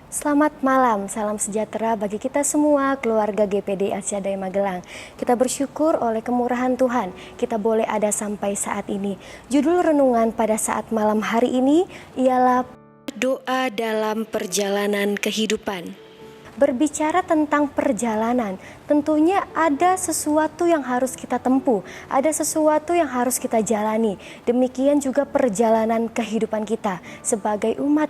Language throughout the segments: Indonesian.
Selamat malam, salam sejahtera bagi kita semua keluarga GPD Asyadai Magelang. Kita bersyukur oleh kemurahan Tuhan, kita boleh ada sampai saat ini. Judul renungan pada saat malam hari ini ialah doa dalam perjalanan kehidupan. Berbicara tentang perjalanan, tentunya ada sesuatu yang harus kita tempuh, ada sesuatu yang harus kita jalani. Demikian juga perjalanan kehidupan kita sebagai umat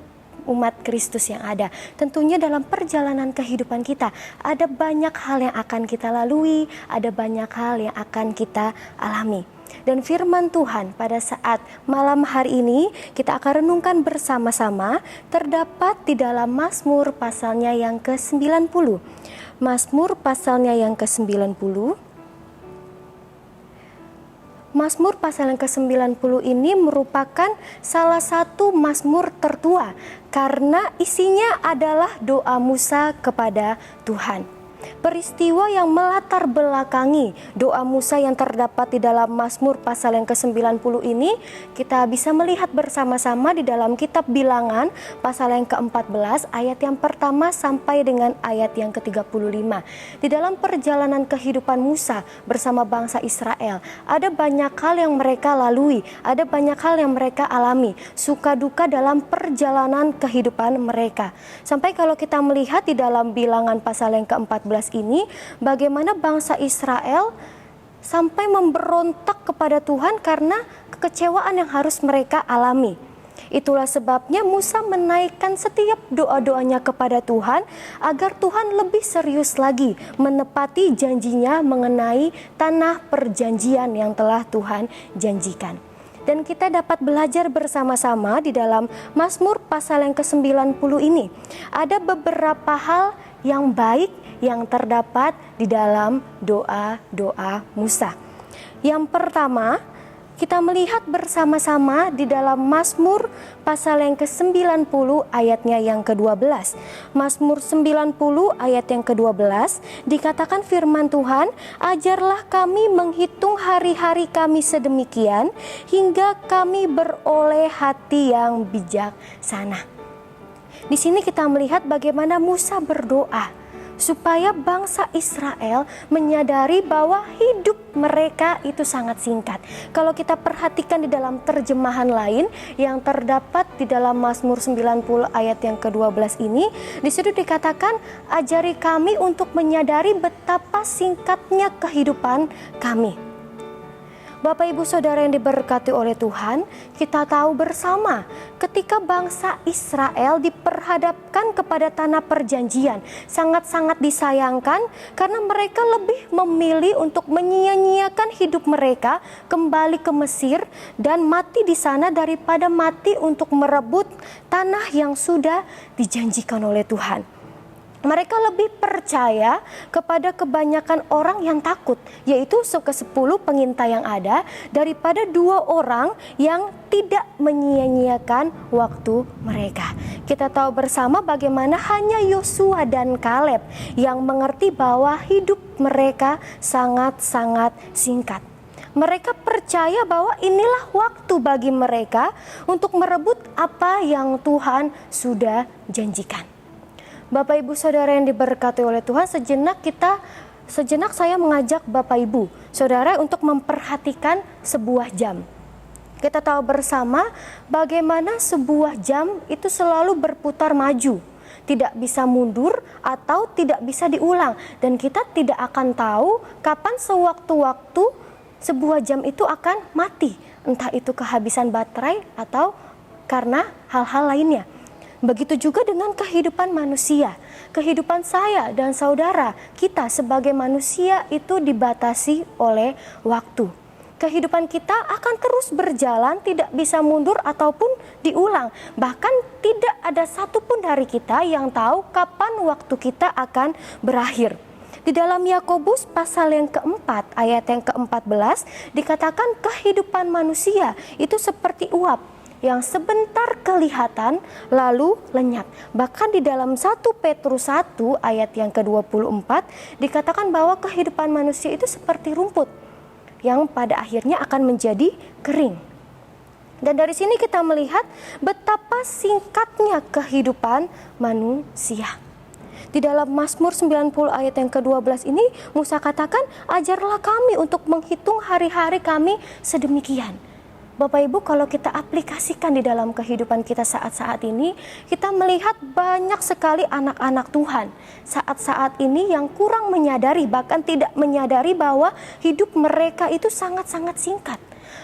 Kristus yang ada. Tentunya dalam perjalanan kehidupan kita ada banyak hal yang akan kita lalui, ada banyak hal yang akan kita alami. Dan firman Tuhan pada saat malam hari ini kita akan renungkan bersama-sama terdapat di dalam Mazmur pasalnya yang ke-90. Mazmur pasalnya yang ke-90. Mazmur pasal yang ke-90 ini merupakan salah satu mazmur tertua karena isinya adalah doa Musa kepada Tuhan. Peristiwa yang melatar belakangi doa Musa yang terdapat di dalam Mazmur pasal yang ke-90 ini kita bisa melihat bersama-sama di dalam kitab Bilangan pasal yang ke-14 ayat yang pertama sampai dengan ayat yang ke-35. Di dalam perjalanan kehidupan Musa bersama bangsa Israel, ada banyak hal yang mereka lalui, ada banyak hal yang mereka alami, suka duka dalam perjalanan kehidupan mereka. Sampai kalau kita melihat di dalam Bilangan pasal yang ke-14 ini, bagaimana bangsa Israel sampai memberontak kepada Tuhan karena kekecewaan yang harus mereka alami. Itulah sebabnya Musa menaikkan setiap doa-doanya kepada Tuhan agar Tuhan lebih serius lagi menepati janjinya mengenai tanah perjanjian yang telah Tuhan janjikan. Dan kita dapat belajar bersama-sama di dalam Mazmur pasal yang ke-90 ini. Ada beberapa hal yang baik yang terdapat di dalam doa-doa Musa. Yang pertama, kita melihat bersama-sama di dalam Mazmur pasal yang ke-90 ayatnya yang ke-12. Mazmur 90 ayat yang ke-12 dikatakan firman Tuhan, "Ajarlah kami menghitung hari-hari kami sedemikian hingga kami beroleh hati yang bijaksana." Di sini kita melihat bagaimana Musa berdoa supaya bangsa Israel menyadari bahwa hidup mereka itu sangat singkat. Kalau kita perhatikan di dalam terjemahan lain yang terdapat di dalam Mazmur 90 ayat yang ke-12 ini, di situ dikatakan, "Ajari kami untuk menyadari betapa singkatnya kehidupan kami." Bapak Ibu Saudara yang diberkati oleh Tuhan, kita tahu bersama ketika bangsa Israel diperhadapkan kepada tanah perjanjian, sangat-sangat disayangkan karena mereka lebih memilih untuk menyia-nyiakan hidup mereka kembali ke Mesir dan mati di sana daripada mati untuk merebut tanah yang sudah dijanjikan oleh Tuhan. Mereka lebih percaya kepada kebanyakan orang yang takut, yaitu ke-10 pengintai yang ada, daripada 2 orang yang tidak menyia-nyiakan waktu mereka. Kita tahu bersama bagaimana hanya Yosua dan Kaleb yang mengerti bahwa hidup mereka sangat-sangat singkat. Mereka percaya bahwa inilah waktu bagi mereka untuk merebut apa yang Tuhan sudah janjikan. Bapak Ibu Saudara yang diberkati oleh Tuhan, sejenak saya mengajak Bapak Ibu Saudara untuk memperhatikan sebuah jam. Kita tahu bersama bagaimana sebuah jam itu selalu berputar maju, tidak bisa mundur atau tidak bisa diulang, dan kita tidak akan tahu kapan sewaktu-waktu sebuah jam itu akan mati, entah itu kehabisan baterai atau karena hal-hal lainnya. Begitu juga dengan kehidupan manusia. Kehidupan saya dan saudara, kita sebagai manusia itu dibatasi oleh waktu. Kehidupan kita akan terus berjalan, tidak bisa mundur ataupun diulang. Bahkan tidak ada satupun dari kita yang tahu kapan waktu kita akan berakhir. Di dalam Yakobus pasal yang keempat ayat yang ke-14 dikatakan kehidupan manusia itu seperti uap yang sebentar kelihatan lalu lenyap. Bahkan di dalam 1 Petrus 1 ayat yang ke-24 dikatakan bahwa kehidupan manusia itu seperti rumput yang pada akhirnya akan menjadi kering. Dan dari sini kita melihat betapa singkatnya kehidupan manusia. Di dalam Mazmur 90 ayat yang ke-12 ini Musa katakan, ajarlah kami untuk menghitung hari-hari kami sedemikian. Bapak Ibu, kalau kita aplikasikan di dalam kehidupan kita saat-saat ini, kita melihat banyak sekali anak-anak Tuhan saat-saat ini yang kurang menyadari, bahkan tidak menyadari bahwa hidup mereka itu sangat-sangat singkat.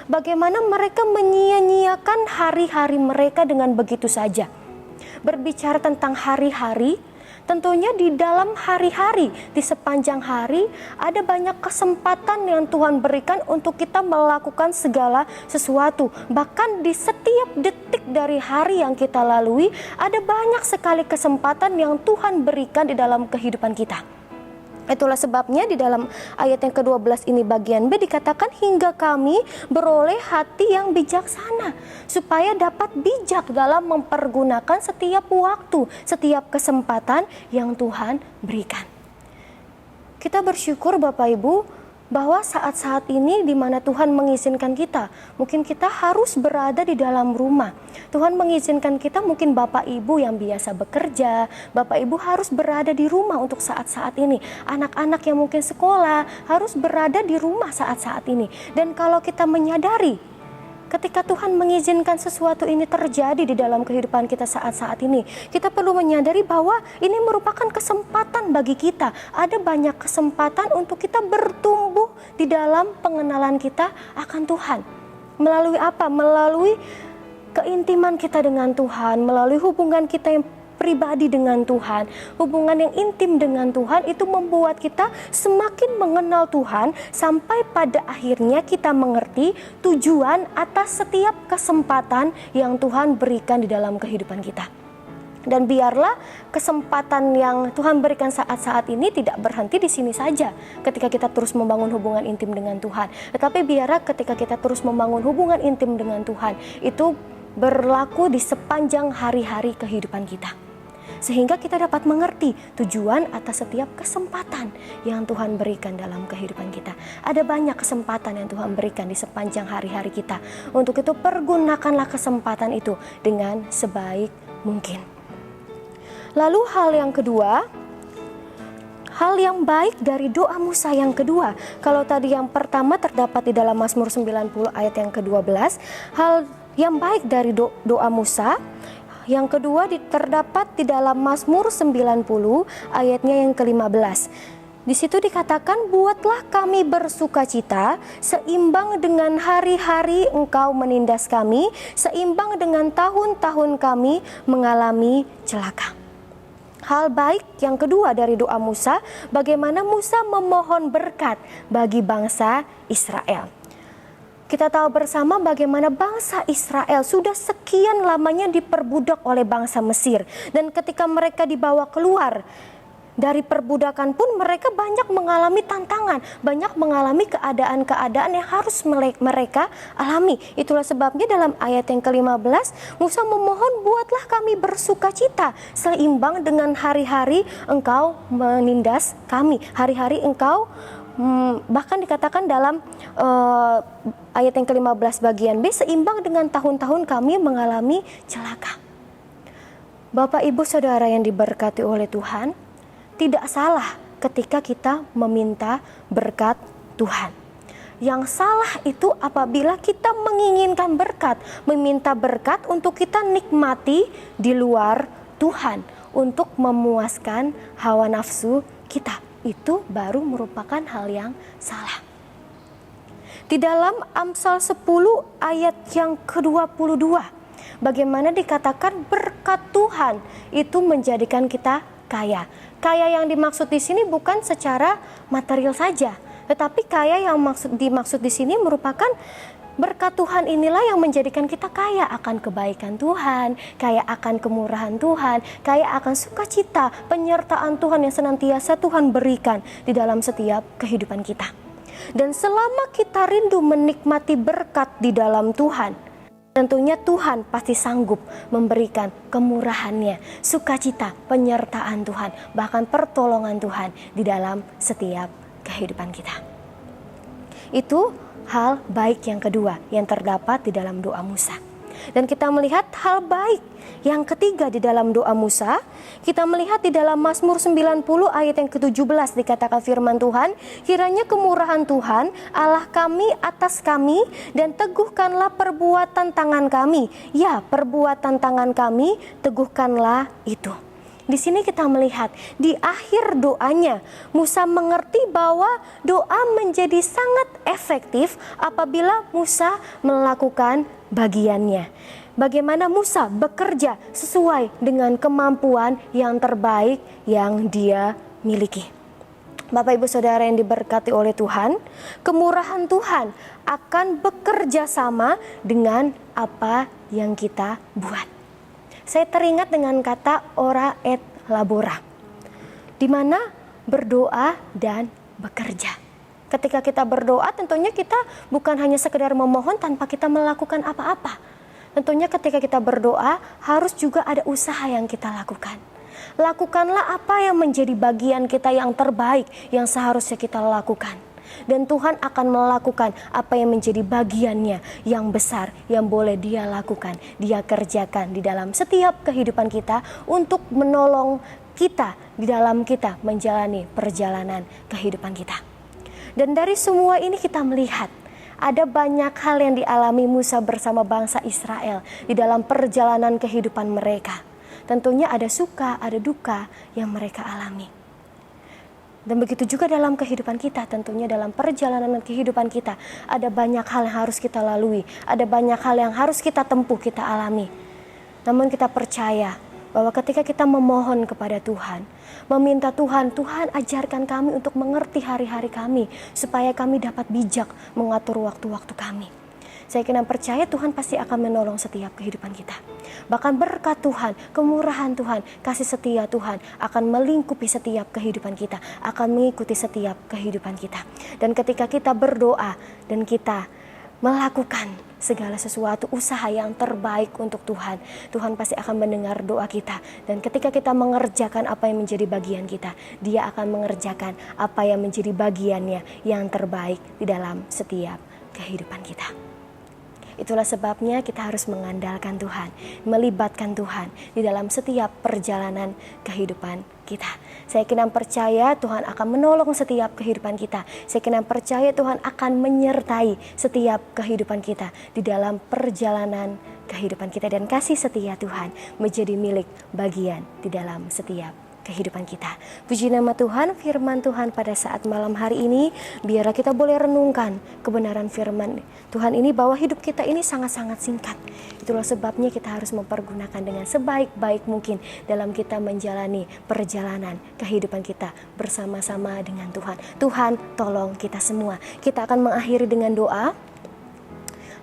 Bagaimana mereka menyia-nyiakan hari-hari mereka dengan begitu saja. Berbicara tentang hari-hari, tentunya di dalam hari-hari, di sepanjang hari, ada banyak kesempatan yang Tuhan berikan untuk kita melakukan segala sesuatu. Bahkan di setiap detik dari hari yang kita lalui, ada banyak sekali kesempatan yang Tuhan berikan di dalam kehidupan kita. Itulah sebabnya di dalam ayat yang ke-12 ini bagian B dikatakan, hingga kami beroleh hati yang bijaksana, supaya dapat bijak dalam mempergunakan setiap waktu, setiap kesempatan yang Tuhan berikan. Kita bersyukur Bapak Ibu bahwa saat-saat ini di mana Tuhan mengizinkan kita, mungkin kita harus berada di dalam rumah. Tuhan mengizinkan kita, mungkin Bapak Ibu yang biasa bekerja, Bapak Ibu harus berada di rumah untuk saat-saat ini. Anak-anak yang mungkin sekolah harus berada di rumah saat-saat ini. Dan kalau kita menyadari ketika Tuhan mengizinkan sesuatu ini terjadi di dalam kehidupan kita saat-saat ini, kita perlu menyadari bahwa ini merupakan kesempatan bagi kita. Ada banyak kesempatan untuk kita bertumbuh di dalam pengenalan kita akan Tuhan. Melalui apa? Melalui keintiman kita dengan Tuhan, melalui hubungan kita yang pribadi dengan Tuhan, hubungan yang intim dengan Tuhan itu membuat kita semakin mengenal Tuhan sampai pada akhirnya kita mengerti tujuan atas setiap kesempatan yang Tuhan berikan di dalam kehidupan kita. Dan biarlah kesempatan yang Tuhan berikan saat-saat ini tidak berhenti di sini saja ketika kita terus membangun hubungan intim dengan Tuhan. Tetapi biarlah ketika kita terus membangun hubungan intim dengan Tuhan itu berlaku di sepanjang hari-hari kehidupan kita. Sehingga kita dapat mengerti tujuan atas setiap kesempatan yang Tuhan berikan dalam kehidupan kita. Ada banyak kesempatan yang Tuhan berikan di sepanjang hari-hari kita. Untuk itu pergunakanlah kesempatan itu dengan sebaik mungkin. Lalu hal yang kedua, hal yang baik dari doa Musa yang kedua. Kalau tadi yang pertama terdapat di dalam Mazmur 90 ayat yang ke-12, hal yang baik dari doa Musa yang kedua terdapat di dalam Mazmur 90 ayatnya yang ke-15. Di situ dikatakan, buatlah kami bersukacita seimbang dengan hari-hari Engkau menindas kami, seimbang dengan tahun-tahun kami mengalami celaka. Hal baik yang kedua dari doa Musa, bagaimana Musa memohon berkat bagi bangsa Israel. Kita tahu bersama bagaimana bangsa Israel sudah sekian lamanya diperbudak oleh bangsa Mesir. Dan ketika mereka dibawa keluar dari perbudakan pun mereka banyak mengalami tantangan, banyak mengalami keadaan-keadaan yang harus mereka alami. Itulah sebabnya dalam ayat yang ke-15 Musa memohon, buatlah kami bersukacita seimbang dengan hari-hari Engkau menindas kami, hari-hari Engkau bahkan dikatakan dalam ayat yang ke-15 bagian B, seimbang dengan tahun-tahun kami mengalami celaka. Bapak Ibu Saudara yang diberkati oleh Tuhan, tidak salah ketika kita meminta berkat Tuhan. Yang salah itu apabila kita menginginkan berkat, meminta berkat untuk kita nikmati di luar Tuhan, untuk memuaskan hawa nafsu kita. Itu baru merupakan hal yang salah. Di dalam Amsal 10 ayat yang ke-22, bagaimana dikatakan berkat Tuhan itu menjadikan kita kaya. Kaya yang dimaksud di sini bukan secara material saja, tetapi kaya yang dimaksud di sini merupakan berkat Tuhan inilah yang menjadikan kita kaya akan kebaikan Tuhan, kaya akan kemurahan Tuhan, kaya akan sukacita, penyertaan Tuhan yang senantiasa Tuhan berikan di dalam setiap kehidupan kita. Dan selama kita rindu menikmati berkat di dalam Tuhan, tentunya Tuhan pasti sanggup memberikan kemurahannya, sukacita, penyertaan Tuhan, bahkan pertolongan Tuhan di dalam setiap kehidupan kita. Itu hal baik yang kedua yang terdapat di dalam doa Musa. Dan kita melihat hal baik yang ketiga di dalam doa Musa. Kita melihat di dalam Mazmur 90 ayat yang ke-17 dikatakan firman Tuhan, kiranya kemurahan Tuhan Allah kami atas kami dan teguhkanlah perbuatan tangan kami. Ya, perbuatan tangan kami teguhkanlah itu. Di sini kita melihat di akhir doanya Musa mengerti bahwa doa menjadi sangat efektif apabila Musa melakukan bagiannya. Bagaimana Musa bekerja sesuai dengan kemampuan yang terbaik yang dia miliki. Bapak Ibu Saudara yang diberkati oleh Tuhan, kemurahan Tuhan akan bekerja sama dengan apa yang kita buat. Saya teringat dengan kata ora et labora, di mana berdoa dan bekerja. Ketika kita berdoa, tentunya kita bukan hanya sekedar memohon tanpa kita melakukan apa-apa. Tentunya ketika kita berdoa harus juga ada usaha yang kita lakukan. Lakukanlah apa yang menjadi bagian kita yang terbaik yang seharusnya kita lakukan. Dan Tuhan akan melakukan apa yang menjadi bagiannya yang besar yang boleh Dia lakukan, Dia kerjakan di dalam setiap kehidupan kita untuk menolong kita di dalam kita menjalani perjalanan kehidupan kita. Dan dari semua ini kita melihat ada banyak hal yang dialami Musa bersama bangsa Israel di dalam perjalanan kehidupan mereka. Tentunya ada suka, ada duka yang mereka alami. Dan begitu juga dalam kehidupan kita, tentunya dalam perjalanan kehidupan kita ada banyak hal yang harus kita lalui, ada banyak hal yang harus kita tempuh, kita alami. Namun kita percaya bahwa ketika kita memohon kepada Tuhan, meminta Tuhan, Tuhan ajarkan kami untuk mengerti hari-hari kami, supaya kami dapat bijak mengatur waktu-waktu kami. Saya kena percaya Tuhan pasti akan menolong setiap kehidupan kita. Bahkan berkat Tuhan, kemurahan Tuhan, kasih setia Tuhan akan melingkupi setiap kehidupan kita, akan mengikuti setiap kehidupan kita. Dan ketika kita berdoa dan kita melakukan segala sesuatu usaha yang terbaik untuk Tuhan, Tuhan pasti akan mendengar doa kita. Dan ketika kita mengerjakan apa yang menjadi bagian kita, Dia akan mengerjakan apa yang menjadi bagiannya yang terbaik di dalam setiap kehidupan kita. Itulah sebabnya kita harus mengandalkan Tuhan, melibatkan Tuhan di dalam setiap perjalanan kehidupan kita. Saya kena percaya Tuhan akan menolong setiap kehidupan kita. Saya kena percaya Tuhan akan menyertai setiap kehidupan kita di dalam perjalanan kehidupan kita. Dan kasih setia Tuhan menjadi milik bagian di dalam setiap kehidupan kita. Puji nama Tuhan, firman Tuhan pada saat malam hari ini, biarlah kita boleh renungkan kebenaran firman Tuhan ini bahwa hidup kita ini sangat-sangat singkat. Itulah sebabnya kita harus mempergunakan dengan sebaik-baik mungkin dalam kita menjalani perjalanan kehidupan kita bersama-sama dengan Tuhan. Tuhan tolong kita semua. Kita akan mengakhiri dengan doa.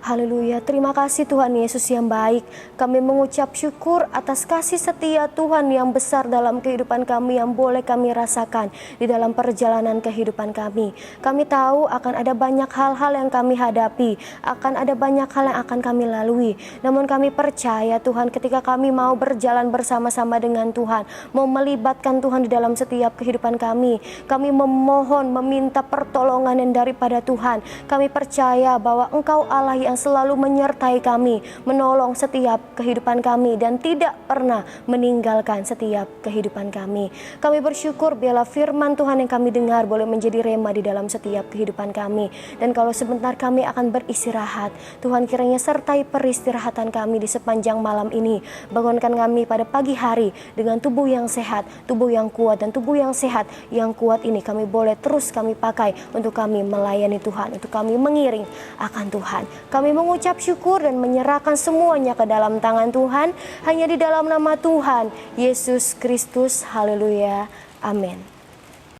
Haleluya, terima kasih Tuhan Yesus yang baik. Kami mengucap syukur atas kasih setia Tuhan yang besar dalam kehidupan kami yang boleh kami rasakan di dalam perjalanan kehidupan kami. Kami tahu akan ada banyak hal-hal yang kami hadapi, akan ada banyak hal yang akan kami lalui. Namun kami percaya Tuhan ketika kami mau berjalan bersama-sama dengan Tuhan, mau melibatkan Tuhan di dalam setiap kehidupan kami memohon, meminta pertolongan yang daripada Tuhan. Kami percaya bahwa Engkau Allah yang selalu menyertai kami, menolong setiap kehidupan kami dan tidak pernah meninggalkan setiap kehidupan kami. Kami bersyukur biarlah firman Tuhan yang kami dengar boleh menjadi rema di dalam setiap kehidupan kami. Dan kalau sebentar kami akan beristirahat, Tuhan kiranya sertai peristirahatan kami di sepanjang malam ini. Bangunkan kami pada pagi hari dengan tubuh yang sehat, tubuh yang kuat, dan tubuh yang sehat yang kuat ini kami boleh terus kami pakai untuk kami melayani Tuhan, untuk kami mengiring akan Tuhan. Kami mengucap syukur dan menyerahkan semuanya ke dalam tangan Tuhan, hanya di dalam nama Tuhan Yesus Kristus. Haleluya, amin.